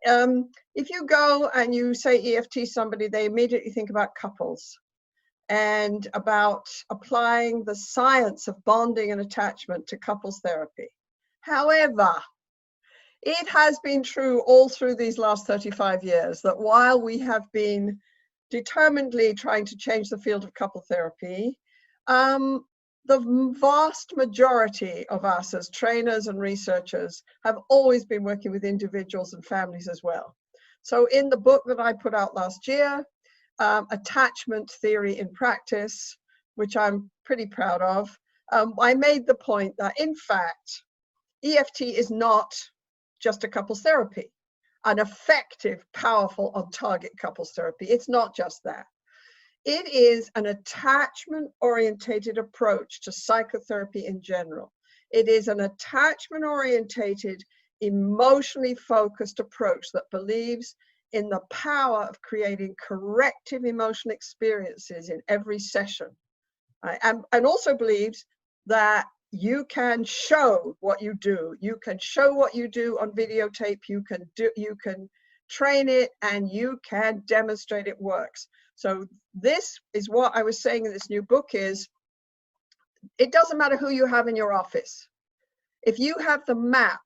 if you go and you say EFT somebody, they immediately think about couples and about applying the science of bonding and attachment to couples therapy. However, it has been true all through these last 35 years that while we have been determinedly trying to change the field of couple therapy, the vast majority of us as trainers and researchers have always been working with individuals and families as well. So in the book that I put out last year, Attachment Theory in Practice, which I'm pretty proud of, I made the point that in fact, EFT is not just a couples therapy, an effective, powerful, on-target couples therapy. It's not just that. It is an attachment-orientated approach to psychotherapy in general. It is an attachment-orientated, emotionally focused approach that believes in the power of creating corrective emotional experiences in every session, right? And also believes that you can show what you do. You can show what you do on videotape. You can train it, and you can demonstrate it works. So this is what I was saying in this new book is, it doesn't matter who you have in your office. If you have the map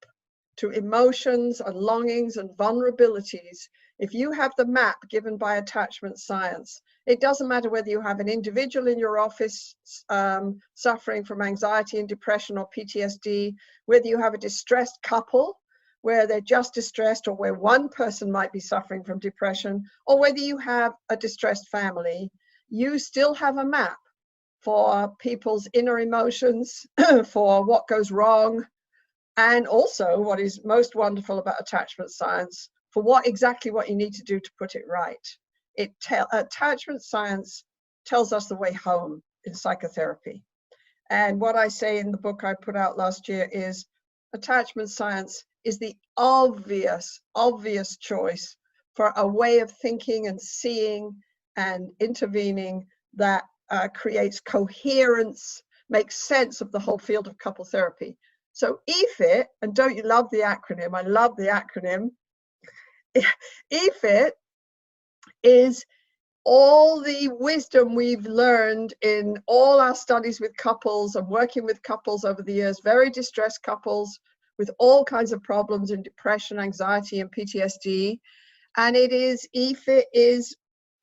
to emotions and longings and vulnerabilities, if you have the map given by attachment science, it doesn't matter whether you have an individual in your office suffering from anxiety and depression or PTSD, whether you have a distressed couple where they're just distressed, or where one person might be suffering from depression, or whether you have a distressed family, you still have a map for people's inner emotions, for what goes wrong, and also what is most wonderful about attachment science, for exactly what you need to do to put it right. Attachment science tells us the way home in psychotherapy. And what I say in the book I put out last year is, attachment science is the obvious choice for a way of thinking and seeing and intervening that creates coherence, makes sense of the whole field of couple therapy. So EFIT, and don't you love the acronym? I love the acronym. EFIT is all the wisdom we've learned in all our studies with couples and working with couples over the years, very distressed couples with all kinds of problems in depression, anxiety, and PTSD. And EFIT is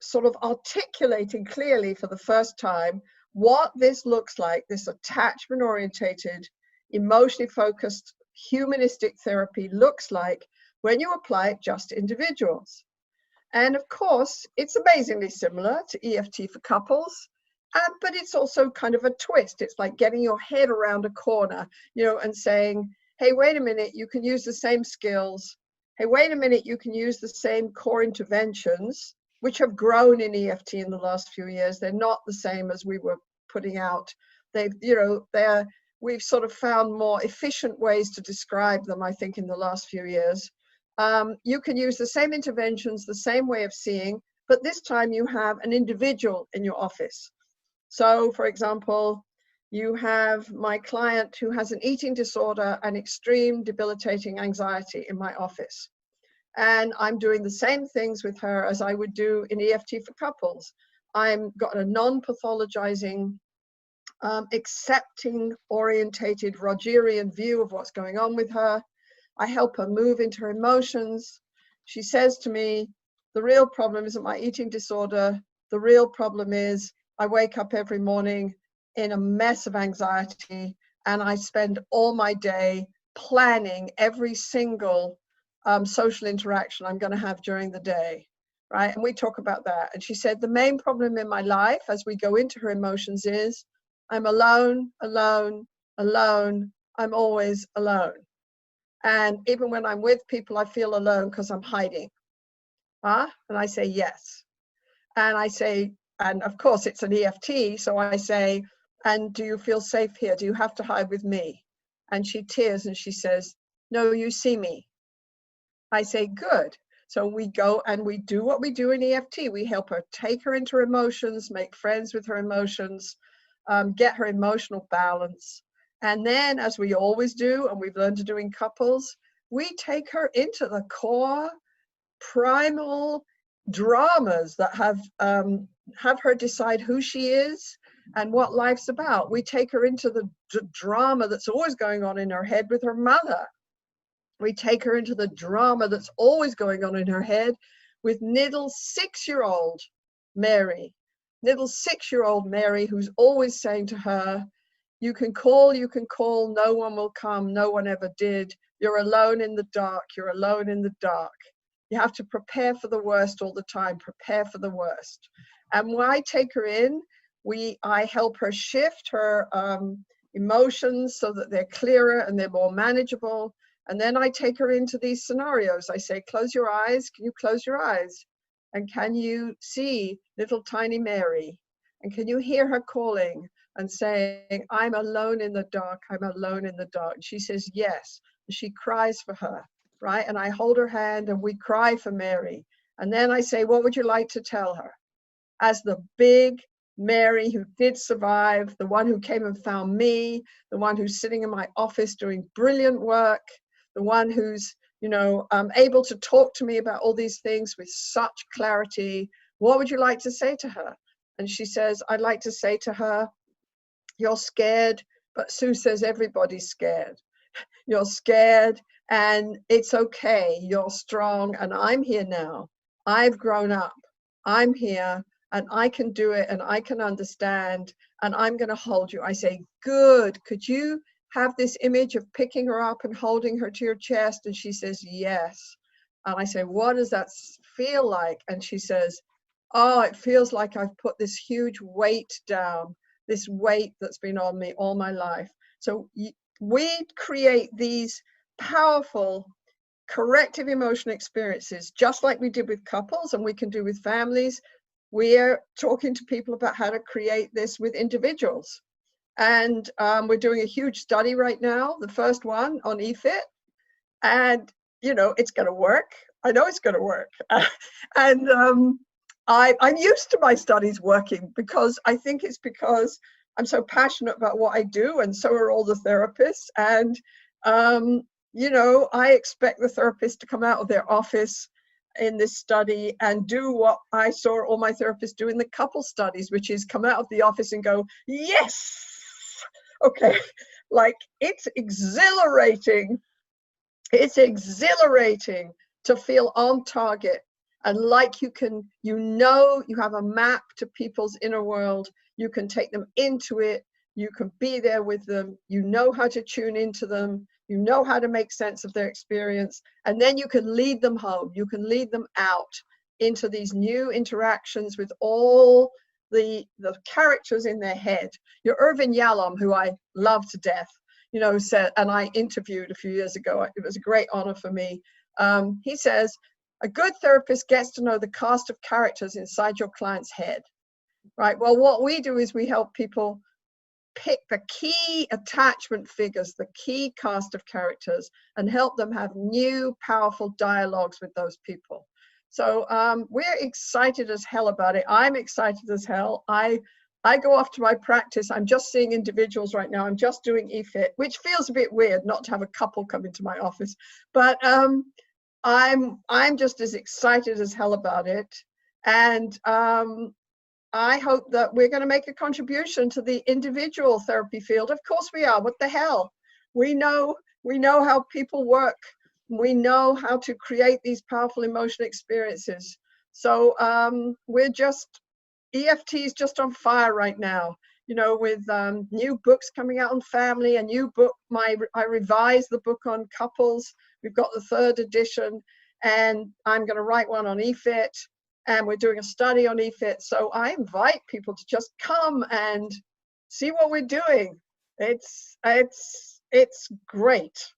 sort of articulating clearly for the first time what this looks like, this attachment-orientated, emotionally focused, humanistic therapy looks like when you apply it just to individuals. And of course, it's amazingly similar to EFT for couples, but it's also kind of a twist. It's like getting your head around a corner, and saying, hey, wait a minute, you can use the same skills. Hey, wait a minute, you can use the same core interventions, which have grown in EFT in the last few years. They're not the same as we were putting out. We've sort of found more efficient ways to describe them, I think, in the last few years. You can use the same interventions, the same way of seeing, but this time you have an individual in your office. So, for example, you have my client who has an eating disorder and extreme debilitating anxiety in my office. And I'm doing the same things with her as I would do in EFT for couples. I've got a non-pathologizing, accepting orientated Rogerian view of what's going on with her. I help her move into her emotions. She says to me, the real problem isn't my eating disorder. The real problem is I wake up every morning in a mess of anxiety, and I spend all my day planning every single social interaction I'm going to have during the day, right? And we talk about that. And she said, the main problem in my life as we go into her emotions is I'm alone, alone, alone. I'm always alone. And even when I'm with people, I feel alone because I'm hiding. And I say, yes. And I say, and of course it's an EFT. So I say, and do you feel safe here? Do you have to hide with me? And she tears and she says, no, you see me. I say, good. So we go and we do what we do in EFT. We help her take her into her emotions, make friends with her emotions, get her emotional balance. And then, as we always do, and we've learned to do in couples, we take her into the core primal dramas that have her decide who she is and what life's about. We take her into the drama that's always going on in her head with her mother. We take her into the drama that's always going on in her head with little 6-year-old Mary. Little 6-year-old Mary, who's always saying to her, you can call, no one will come, no one ever did. You're alone in the dark, you're alone in the dark. You have to prepare for the worst all the time, prepare for the worst. And when I take her in, I help her shift her emotions so that they're clearer and they're more manageable. And then I take her into these scenarios. I say, close your eyes. Can you close your eyes? And can you see little tiny Mary? And can you hear her calling and saying, I'm alone in the dark, I'm alone in the dark? And she says, yes. And she cries for her, right? And I hold her hand and we cry for Mary. And then I say, what would you like to tell her? As the big Mary who did survive, the one who came and found me, the one who's sitting in my office doing brilliant work, the one who's, able to talk to me about all these things with such clarity. What would you like to say to her? And she says, I'd like to say to her, you're scared, but Sue says everybody's scared. You're scared and it's okay. You're strong and I'm here now. I've grown up. I'm here and I can do it and I can understand and I'm going to hold you. I say, good. Could you have this image of picking her up and holding her to your chest? And she says, yes. And I say, what does that feel like? And she says, oh, it feels like I've put this huge weight down, this weight that's been on me all my life. So we create these powerful corrective emotion experiences, just like we did with couples and we can do with families. We're talking to people about how to create this with individuals. And we're doing a huge study right now, the first one on EFIT. And, it's going to work. I know it's going to work. And I'm used to my studies working because I think it's because I'm so passionate about what I do. And so are all the therapists. And, I expect the therapists to come out of their office in this study and do what I saw all my therapists do in the couple studies, which is come out of the office and go, yes. Okay, like it's exhilarating. It's exhilarating to feel on target and like you have a map to people's inner world. You can take them into it. You can be there with them. You know how to tune into them. You know how to make sense of their experience. And then you can lead them home. You can lead them out into these new interactions with all the characters in their head. Your Irvin Yalom, who I love to death, said, and I interviewed a few years ago, it was a great honor for me. He says, a good therapist gets to know the cast of characters inside your client's head, right? Well, what we do is we help people pick the key attachment figures, the key cast of characters, and help them have new, powerful dialogues with those people. So we're excited as hell about it. I'm excited as hell. I go off to my practice. I'm just seeing individuals right now. I'm just doing EFIT, which feels a bit weird not to have a couple come into my office. But I'm just as excited as hell about it. And I hope that we're going to make a contribution to the individual therapy field. Of course we are. What the hell? We know how people work. We know how to create these powerful emotional experiences. So EFT is just on fire right now, with new books coming out on family, a new book. I revised the book on couples. We've got the 3rd edition, and I'm going to write one on EFIT, and we're doing a study on EFIT. So I invite people to just come and see what we're doing. It's great.